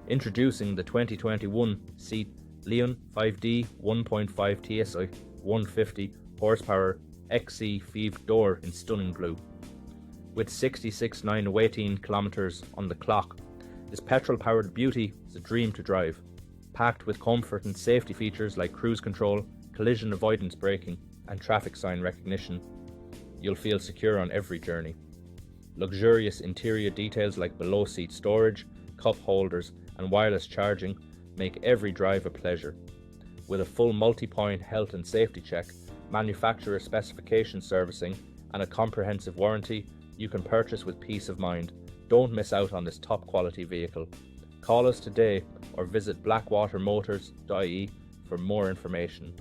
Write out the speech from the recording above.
Introducing the 2021 Seat Leon 5D 1.5 TSI 150 horsepower XC Five door in stunning blue. With 66,918 kilometres on the clock, this petrol-powered beauty is a dream to drive. Packed with comfort and safety features like cruise control, collision avoidance braking, and traffic sign recognition, you'll feel secure on every journey. Luxurious interior details like below-seat storage, cup holders, and wireless charging make every drive a pleasure. With a full multi-point health and safety check, manufacturer specification servicing, and a comprehensive warranty, you can purchase with peace of mind. Don't miss out on this top quality vehicle. Call us today or visit blackwatermotors.ie for more information.